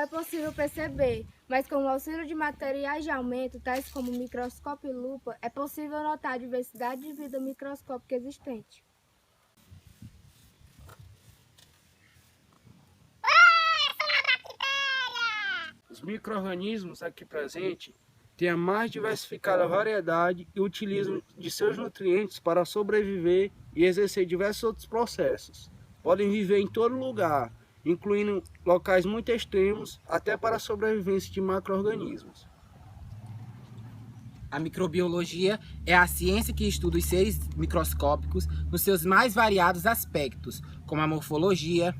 é possível perceber, mas com o auxílio de materiais de aumento, tais como microscópio e lupa, é possível notar a diversidade de vida microscópica existente. Os micro-organismos aqui presentes têm a mais diversificada variedade e utilizam de seus nutrientes para sobreviver e exercer diversos outros processos. Podem viver em todo lugar, incluindo locais muito extremos, até para a sobrevivência de macro-organismos. A microbiologia é a ciência que estuda os seres microscópicos nos seus mais variados aspectos, como a morfologia,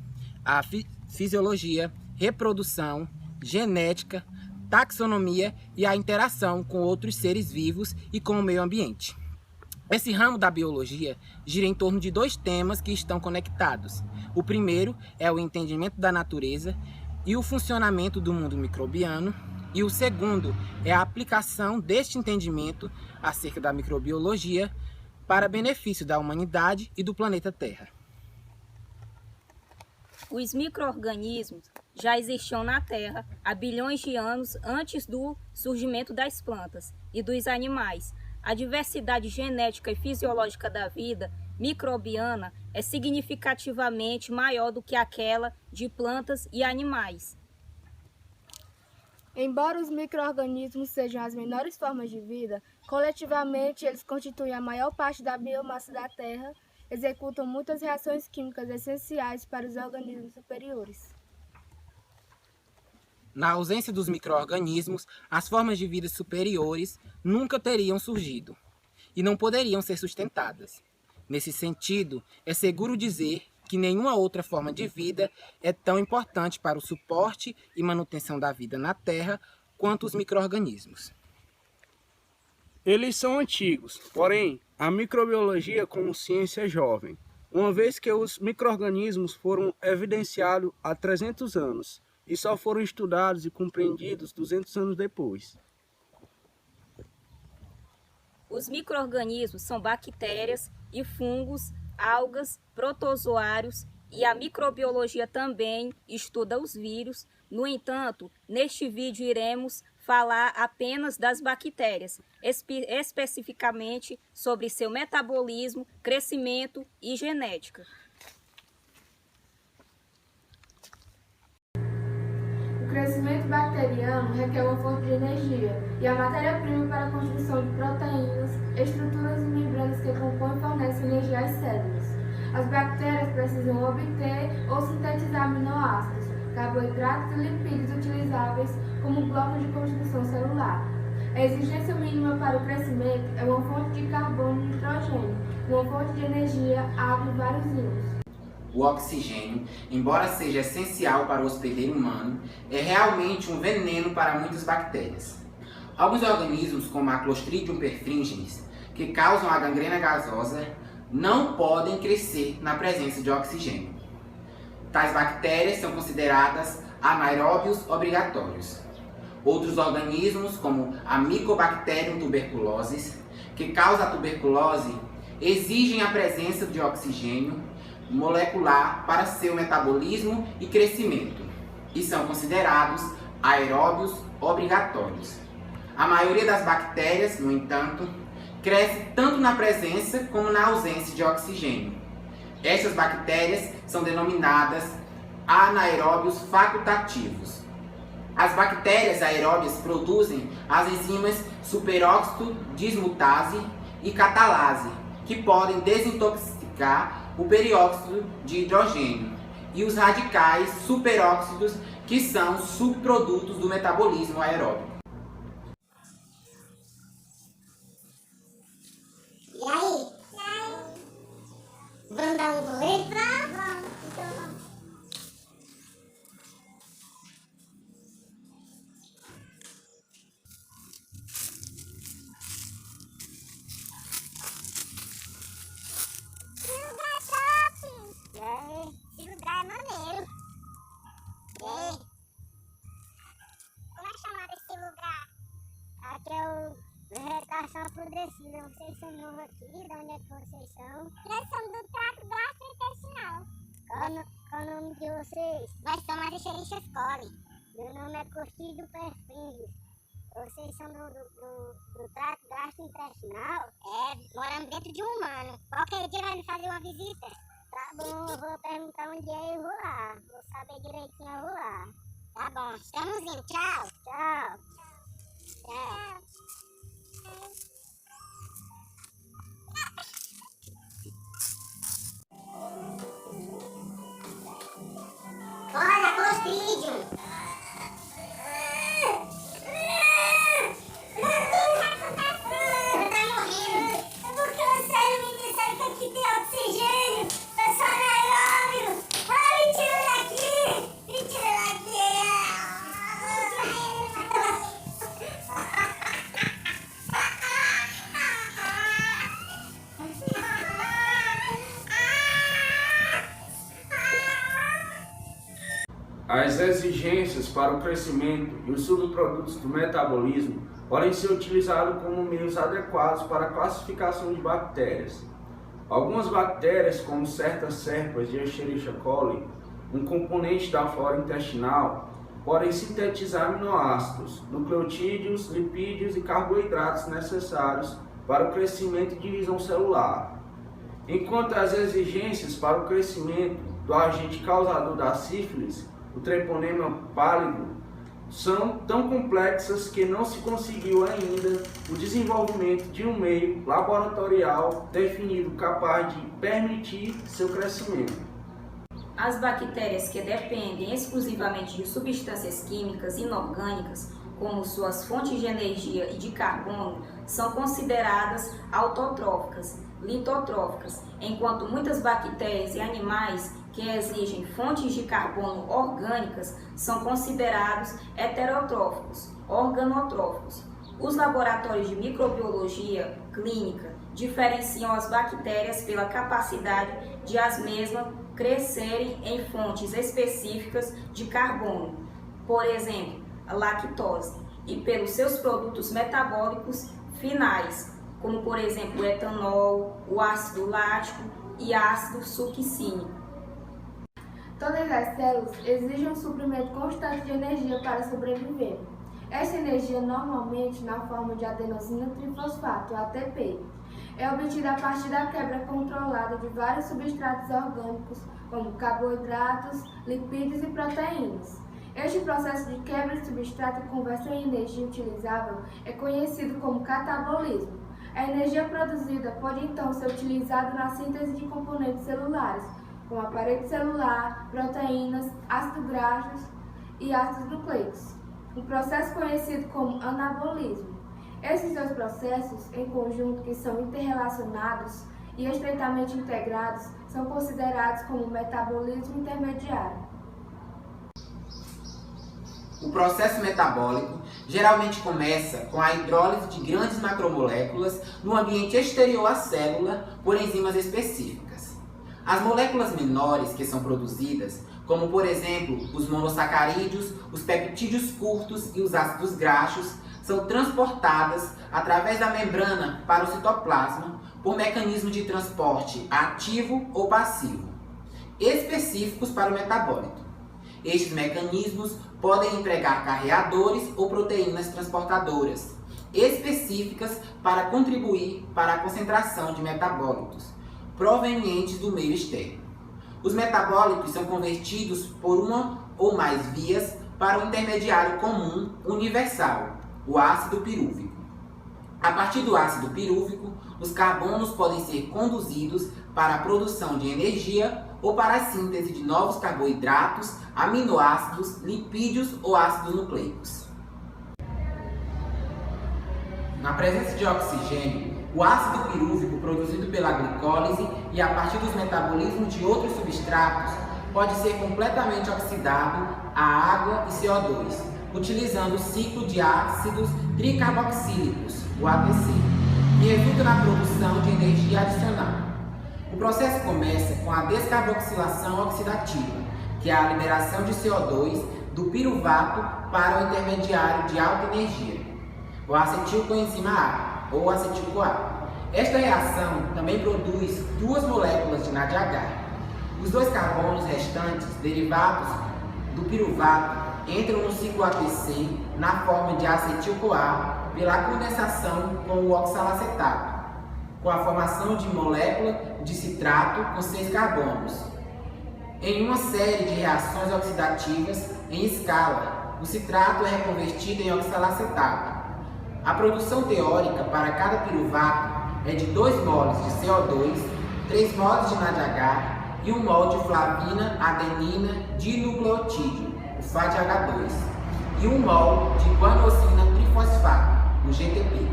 a fisiologia, reprodução, genética, taxonomia e a interação com outros seres vivos e com o meio ambiente. Esse ramo da biologia gira em torno de dois temas que estão conectados. O primeiro é o entendimento da natureza e o funcionamento do mundo microbiano, e o segundo é a aplicação deste entendimento acerca da microbiologia para benefício da humanidade e do planeta Terra. Os micro-organismos já existiam na Terra há bilhões de anos antes do surgimento das plantas e dos animais. A diversidade genética e fisiológica da vida microbiana é significativamente maior do que aquela de plantas e animais. Embora os micro-organismos sejam as menores formas de vida, coletivamente eles constituem a maior parte da biomassa da Terra, executam muitas reações químicas essenciais para os organismos superiores. Na ausência dos micro-organismos, as formas de vida superiores nunca teriam surgido e não poderiam ser sustentadas. Nesse sentido, é seguro dizer que nenhuma outra forma de vida é tão importante para o suporte e manutenção da vida na Terra quanto os micro-organismos. Eles são antigos, porém, a microbiologia como ciência é jovem, uma vez que os micro-organismos foram evidenciados há 300 anos e só foram estudados e compreendidos 200 anos depois. Os micro-organismos são bactérias e fungos, algas, protozoários, e a microbiologia também estuda os vírus. No entanto, neste vídeo iremos falar apenas das bactérias, especificamente sobre seu metabolismo, crescimento e genética. O crescimento bacteriano requer uma fonte de energia e a matéria-prima para a construção de proteínas, estruturas e membranas que compõem e fornecem energia às células. As bactérias precisam obter ou sintetizar aminoácidos, carboidratos e lipídios utilizáveis como blocos de construção celular. A exigência mínima para o crescimento é uma fonte de carbono e nitrogênio, uma fonte de energia, água e vários íons. O oxigênio, embora seja essencial para o hospedeiro humano, é realmente um veneno para muitas bactérias. Alguns organismos, como a Clostridium perfringens, que causam a gangrena gasosa, não podem crescer na presença de oxigênio. Tais bactérias são consideradas anaeróbios obrigatórios. Outros organismos, como a Mycobacterium tuberculosis, que causa a tuberculose, exigem a presença de oxigênio molecular para seu metabolismo e crescimento, e são considerados aeróbios obrigatórios. A maioria das bactérias, no entanto, cresce tanto na presença como na ausência de oxigênio. Estas bactérias são denominadas anaeróbios facultativos. As bactérias aeróbias produzem as enzimas superóxido dismutase e catalase, que podem desintoxicar o peróxido de hidrogênio e os radicais superóxidos, que são subprodutos do metabolismo aeróbico. E aí? Vamos dar um rolê? Vamos. Então vamos. Esse lugar é maneiro. Como é chamado esse lugar? Aqui é o Vegetação Apodrecida. Vocês são novos aqui, de onde é que vocês são? Nós somos do trato gastrointestinal. Qual o nome de vocês? Nós somos as Echerichia coli. Meu nome é Clostridium perfringens. Vocês são do trato gastrointestinal? Moramos dentro de um humano. Qualquer dia vai me fazer uma visita? Tá bom, eu vou perguntar onde é e vou lá. Vou saber direitinho, eu vou lá. Tá bom, estamos indo. Tchau. Tchau. Tchau. Olha, Clostridium. As exigências para o crescimento e os subprodutos do metabolismo podem ser utilizados como meios adequados para a classificação de bactérias. Algumas bactérias, como certas cepas de Escherichia coli, um componente da flora intestinal, podem sintetizar aminoácidos, nucleotídeos, lipídios e carboidratos necessários para o crescimento e divisão celular. Enquanto as exigências para o crescimento do agente causador da sífilis, o treponema pálido, são tão complexas que não se conseguiu ainda o desenvolvimento de um meio laboratorial definido capaz de permitir seu crescimento. As bactérias que dependem exclusivamente de substâncias químicas inorgânicas, como suas fontes de energia e de carbono, são consideradas autotróficas, litotróficas, enquanto muitas bactérias e animais que exigem fontes de carbono orgânicas são considerados heterotróficos, organotróficos. Os laboratórios de microbiologia clínica diferenciam as bactérias pela capacidade de as mesmas crescerem em fontes específicas de carbono, por exemplo, a lactose, e pelos seus produtos metabólicos finais, como por exemplo o etanol, o ácido lático e ácido succínico. Todas as células exigem um suprimento constante de energia para sobreviver. Essa energia, normalmente na forma de adenosina trifosfato, ATP, é obtida a partir da quebra controlada de vários substratos orgânicos, como carboidratos, lipídios e proteínas. Este processo de quebra de substrato e conversão em energia utilizável é conhecido como catabolismo. A energia produzida pode então ser utilizada na síntese de componentes celulares, como a parede celular, proteínas, ácidos graxos e ácidos nucleicos. Um processo conhecido como anabolismo. Esses dois processos, em conjunto, que são interrelacionados e estreitamente integrados, são considerados como metabolismo intermediário. O processo metabólico geralmente começa com a hidrólise de grandes macromoléculas no ambiente exterior à célula por enzimas específicas. As moléculas menores que são produzidas, como por exemplo os monossacarídeos, os peptídeos curtos e os ácidos graxos, são transportadas através da membrana para o citoplasma por mecanismo de transporte ativo ou passivo, específicos para o metabólito. Estes mecanismos podem empregar carreadores ou proteínas transportadoras, específicas para contribuir para a concentração de metabólitos provenientes do meio externo. Os metabólitos são convertidos por uma ou mais vias para o intermediário comum universal, o ácido pirúvico. A partir do ácido pirúvico, os carbonos podem ser conduzidos para a produção de energia ou para a síntese de novos carboidratos, aminoácidos, lipídios ou ácidos nucleicos. Na presença de oxigênio, o ácido pirúvico produzido pela glicólise e a partir dos metabolismos de outros substratos pode ser completamente oxidado a água e CO2, utilizando o ciclo de ácidos tricarboxílicos, o ATC, que resulta na produção de energia adicional. O processo começa com a descarboxilação oxidativa, que é a liberação de CO2 do piruvato para o intermediário de alta energia, o acetilcoenzima A, ou acetil-CoA. Esta reação também produz duas moléculas de NADH. Os dois carbonos restantes, derivados do piruvato, entram no ciclo ATC na forma de acetil-CoA pela condensação com o oxalacetato, com a formação de molécula de citrato com 6 carbonos. Em uma série de reações oxidativas em escala, o citrato é reconvertido em oxalacetato. A produção teórica para cada piruvato é de 2 moles de CO2, 3 moles de NADH e 1 mol de flavina adenina dinucleotídeo, o FADH2, e 1 mol de guanosina trifosfato, o GTP.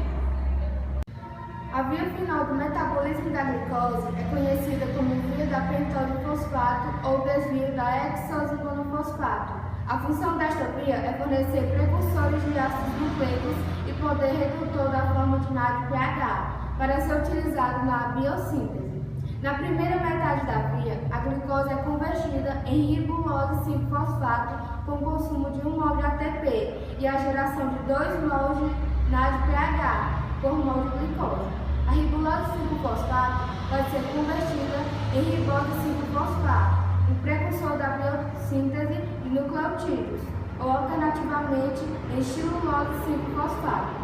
A via final do metabolismo da glicose é conhecida como via da pentose-fosfato ou desvio da hexose-monofosfato. A função desta via é fornecer precursores de ácidos nucleicos e poder redutor da forma de NADPH para ser utilizado na biossíntese. Na primeira metade da via, a glicose é convertida em ribulose 5-fosfato com consumo de 1 mol de ATP e a geração de 2 mols de NADPH por mol de glicose. A ribulose 5-fosfato pode ser convertida em ribose 5-fosfato, um precursor da biossíntese de nucleotídeos, ou alternativamente em xilulose 5-fosfato.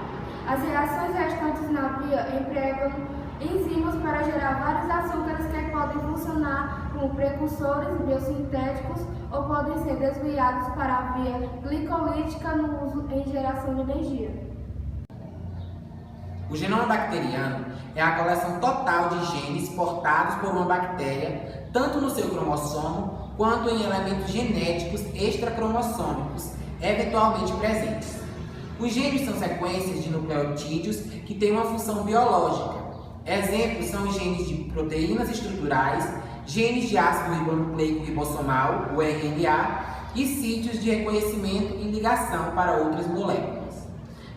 As reações restantes na via empregam enzimas para gerar vários açúcares que podem funcionar como precursores biosintéticos ou podem ser desviados para a via glicolítica no uso em geração de energia. O genoma bacteriano é a coleção total de genes portados por uma bactéria, tanto no seu cromossomo quanto em elementos genéticos extracromossômicos, eventualmente presentes. Os genes são sequências de nucleotídeos que têm uma função biológica. Exemplos são os genes de proteínas estruturais, genes de ácido ribonucleico ribossomal, o RNA, e sítios de reconhecimento e ligação para outras moléculas.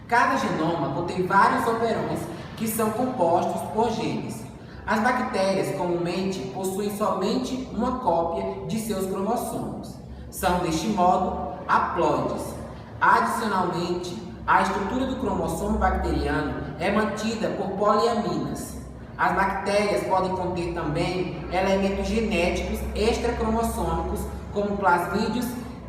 Cada genoma contém vários operões que são compostos por genes. As bactérias comumente possuem somente uma cópia de seus cromossomos. São, deste modo, haploides. Adicionalmente, a estrutura do cromossomo bacteriano é mantida por poliaminas. As bactérias podem conter também elementos genéticos extracromossômicos, como plasmídeos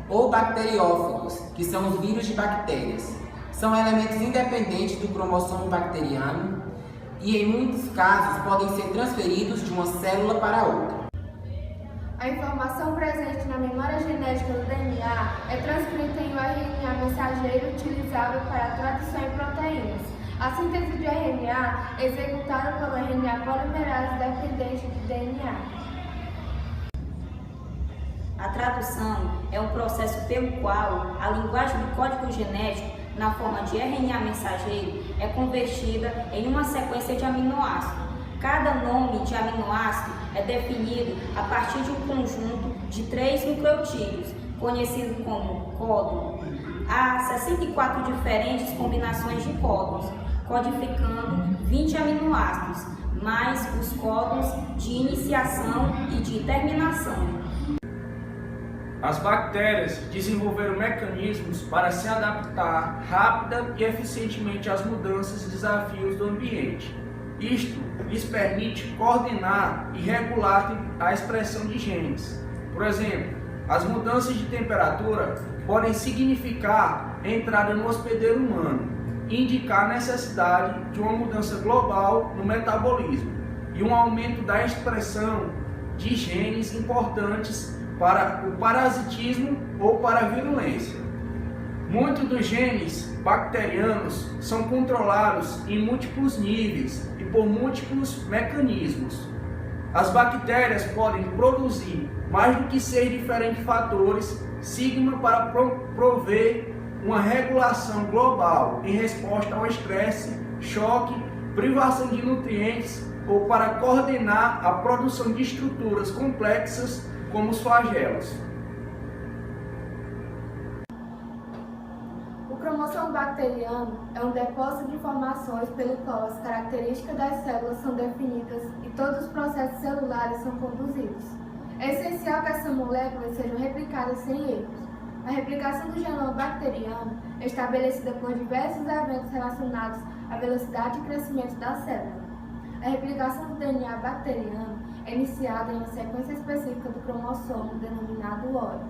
ou bacteriófagos, que são os vírus de bactérias. São elementos independentes do cromossomo bacteriano e, em muitos casos, podem ser transferidos de uma célula para outra. A informação presente na memória genética do DNA é transcrita em um RNA mensageiro utilizável para a tradução em proteínas. A síntese de RNA é executada pelo RNA polimerase dependente de DNA. A tradução é um processo pelo qual a linguagem do código genético na forma de RNA mensageiro é convertida em uma sequência de aminoácidos. Cada nome de aminoácido é definido a partir de um conjunto de 3 nucleotídeos, conhecido como códon. Há 64 diferentes combinações de códons, codificando 20 aminoácidos, mais os códons de iniciação e de terminação. As bactérias desenvolveram mecanismos para se adaptar rápida e eficientemente às mudanças e desafios do ambiente. Isto lhes permite coordenar e regular a expressão de genes. Por exemplo, as mudanças de temperatura podem significar entrada no hospedeiro humano e indicar a necessidade de uma mudança global no metabolismo e um aumento da expressão de genes importantes para o parasitismo ou para a virulência. Muitos dos genes bacterianos são controlados em múltiplos níveis e por múltiplos mecanismos. As bactérias podem produzir mais do que 6 diferentes fatores sigma para prover uma regulação global em resposta ao estresse, choque, privação de nutrientes ou para coordenar a produção de estruturas complexas como os flagelos. O cromossomo bacteriano é um depósito de informações pelo qual as características das células são definidas e todos os processos celulares são conduzidos. É essencial que essas moléculas sejam replicadas sem erros. A replicação do genoma bacteriano é estabelecida por diversos eventos relacionados à velocidade de crescimento da célula. A replicação do DNA bacteriano é iniciada em uma sequência específica do cromossomo, denominado ORI.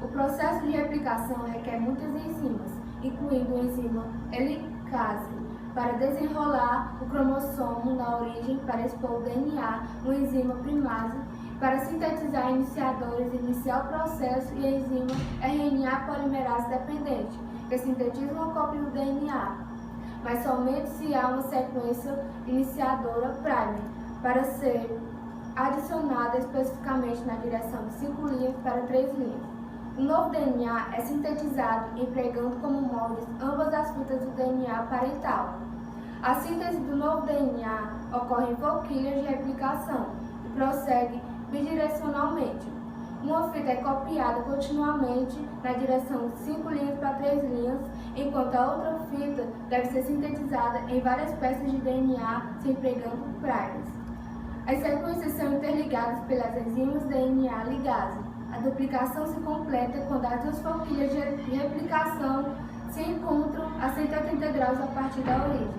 O processo de replicação requer muitas enzimas, incluindo a enzima helicase, para desenrolar o cromossomo na origem para expor o DNA, uma enzima primase, para sintetizar iniciadores e iniciar o processo, e a enzima RNA polimerase dependente, que sintetiza uma cópia do DNA, mas somente se há uma sequência iniciadora primer, para ser adicionada especificamente na direção de 5' para 3'. O novo DNA é sintetizado empregando como moldes ambas as fitas do DNA parental. A síntese do novo DNA ocorre em forquilhas de replicação e prossegue bidirecionalmente. Uma fita é copiada continuamente na direção de 5' para 3', enquanto a outra fita deve ser sintetizada em várias peças de DNA se empregando primers. As sequências são interligadas pelas enzimas DNA ligase. A duplicação se completa quando as duas forquilhas de replicação se encontram a 180 graus a partir da origem.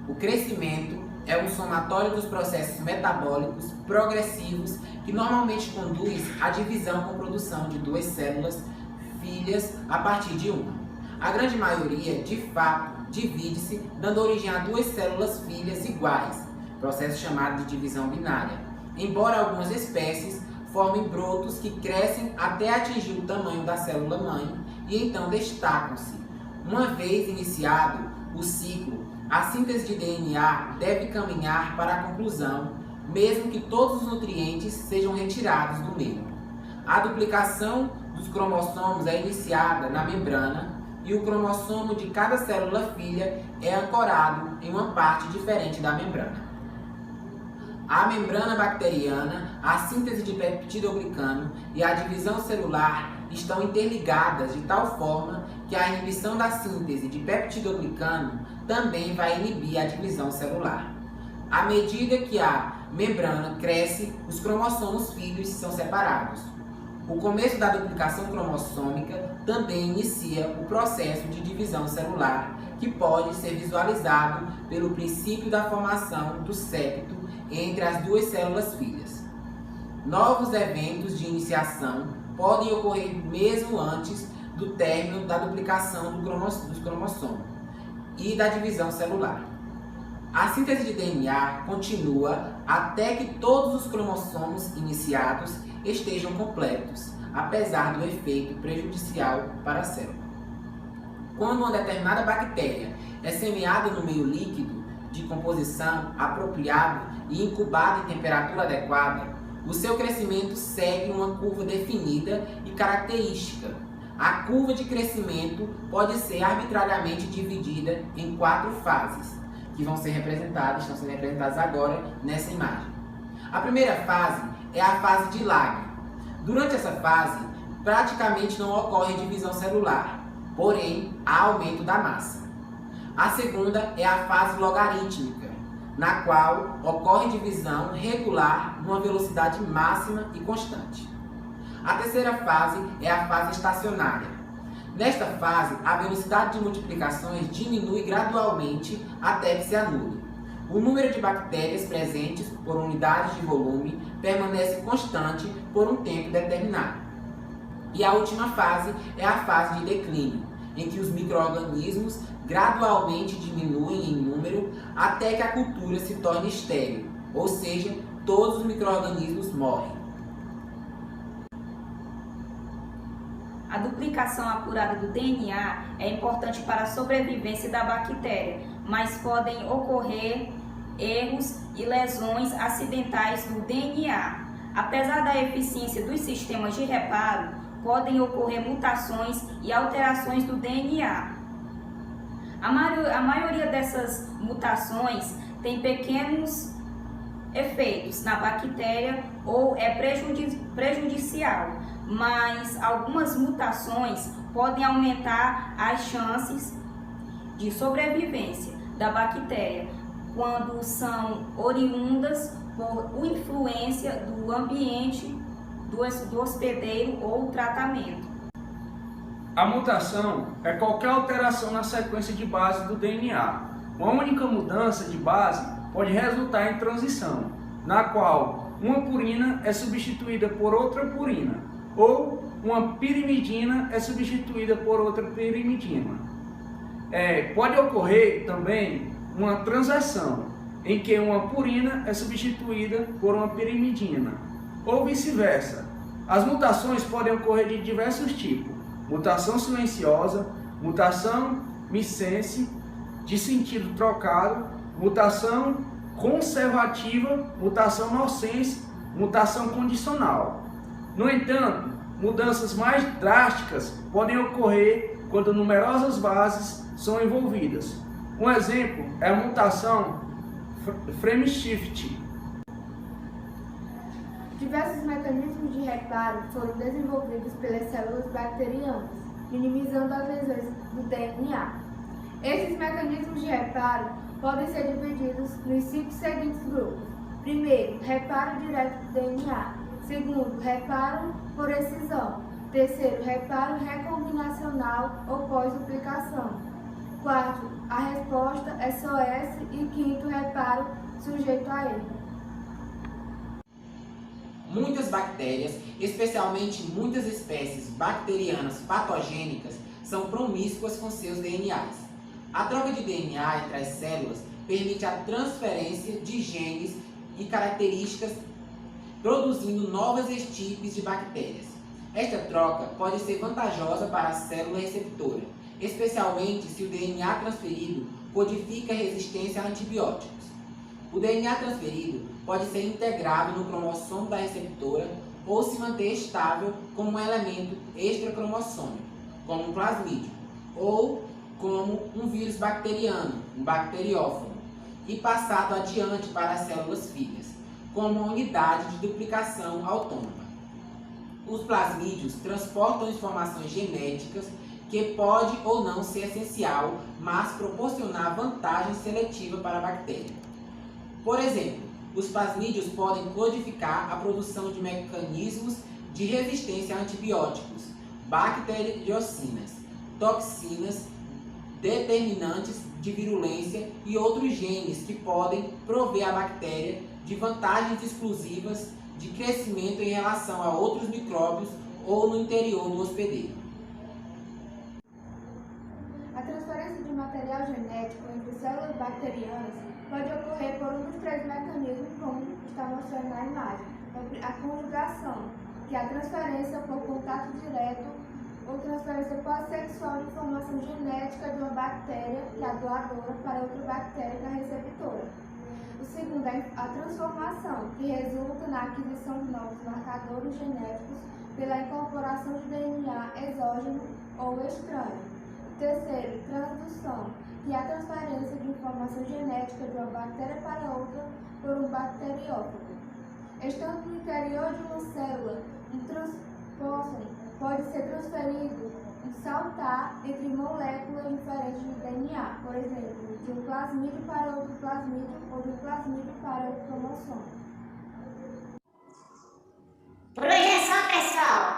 O crescimento é um somatório dos processos metabólicos progressivos que normalmente conduz à divisão com produção de duas células filhas a partir de uma. A grande maioria, de fato, divide-se, dando origem a duas células filhas iguais, processo chamado de divisão binária, embora algumas espécies formem brotos que crescem até atingir o tamanho da célula-mãe e então destacam-se. Uma vez iniciado o ciclo, a síntese de DNA deve caminhar para a conclusão, mesmo que todos os nutrientes sejam retirados do mesmo. A duplicação dos cromossomos é iniciada na membrana e o cromossomo de cada célula filha é ancorado em uma parte diferente da membrana. A membrana bacteriana, a síntese de peptidoglicano e a divisão celular estão interligadas de tal forma que a inibição da síntese de peptidoglicano também vai inibir a divisão celular. À medida que a membrana cresce, os cromossomos filhos são separados. O começo da duplicação cromossômica também inicia o processo de divisão celular, que pode ser visualizado pelo princípio da formação do septo entre as duas células filhas. Novos eventos de iniciação podem ocorrer mesmo antes do término da duplicação dos cromossomos e da divisão celular. A síntese de DNA continua até que todos os cromossomos iniciados estejam completos, apesar do efeito prejudicial para a célula. Quando uma determinada bactéria é semeada no meio líquido de composição apropriado e incubada em temperatura adequada, o seu crescimento segue uma curva definida e característica. A curva de crescimento pode ser arbitrariamente dividida em 4 fases, que estão sendo representadas agora nessa imagem. A primeira fase é a fase de lag. Durante essa fase, praticamente não ocorre divisão celular, porém há aumento da massa. A segunda é a fase logarítmica, na qual ocorre divisão regular numa velocidade máxima e constante. A terceira fase é a fase estacionária. Nesta fase, a velocidade de multiplicações diminui gradualmente até que se anule. O número de bactérias presentes por unidade de volume permanece constante por um tempo determinado. E a última fase é a fase de declínio, em que os micro-organismos gradualmente diminuem em número até que a cultura se torne estéril, ou seja, todos os micro-organismos morrem. A duplicação apurada do DNA é importante para a sobrevivência da bactéria, mas podem ocorrer erros e lesões acidentais do DNA. Apesar da eficiência dos sistemas de reparo, podem ocorrer mutações e alterações do DNA. A maioria dessas mutações tem pequenos efeitos na bactéria ou é prejudicial, mas algumas mutações podem aumentar as chances de sobrevivência da bactéria quando são oriundas por influência do ambiente, do hospedeiro ou tratamento. A mutação é qualquer alteração na sequência de base do DNA. Uma única mudança de base pode resultar em transição, na qual uma purina é substituída por outra purina. ou uma pirimidina é substituída por outra pirimidina. Pode ocorrer também uma transação, em que uma purina é substituída por uma pirimidina, ou vice-versa. As mutações podem ocorrer de diversos tipos: mutação silenciosa, mutação missense, de sentido trocado, mutação conservativa, mutação nonsense, mutação condicional. No entanto, mudanças mais drásticas podem ocorrer quando numerosas bases são envolvidas. Um exemplo é a mutação frame-shift. Diversos mecanismos de reparo foram desenvolvidos pelas células bacterianas, minimizando as lesões do DNA. Esses mecanismos de reparo podem ser divididos nos 5 seguintes grupos. Primeiro, reparo direto do DNA. Segundo, reparo por excisão. Terceiro, reparo recombinacional ou pós-duplicação. Quarto, a resposta SOS. E quinto, reparo sujeito a erro. Muitas bactérias, especialmente muitas espécies bacterianas patogênicas, são promíscuas com seus DNAs. A troca de DNA entre as células permite a transferência de genes e características, produzindo novas estirpes de bactérias. Esta troca pode ser vantajosa para a célula receptora, especialmente se o DNA transferido codifica resistência a antibióticos. O DNA transferido pode ser integrado no cromossomo da receptora ou se manter estável como um elemento extracromossômico, como um plasmídio, ou como um vírus bacteriano, um bacteriófago, e passado adiante para as células filhas, como uma unidade de duplicação autônoma. Os plasmídios transportam informações genéticas que pode ou não ser essencial, mas proporcionar vantagem seletiva para a bactéria. Por exemplo, os plasmídios podem codificar a produção de mecanismos de resistência a antibióticos, bacteriocinas, toxinas, determinantes de virulência e outros genes que podem prover a bactéria de vantagens exclusivas de crescimento em relação a outros micróbios ou no interior do hospedeiro. A transferência de material genético entre células bacterianas pode ocorrer por um dos 3 mecanismos, como está mostrando na imagem. A conjugação, que é a transferência por contato direto ou transferência pós-sexual de informação genética de uma bactéria, que é a doadora, para outra bactéria, que é a receptora. O segundo é a transformação, que resulta na aquisição de novos marcadores genéticos pela incorporação de DNA exógeno ou estranho. O terceiro, transdução, que é a transferência de informação genética de uma bactéria para outra por um bacteriófago. Estando no interior de uma célula, um transpóson pode ser transferido e saltar entre moléculas diferentes de DNA, por exemplo, de um plasmídio para outro plasmídio ou de um plasmídio para outro cromossomo. Por hoje é só, pessoal.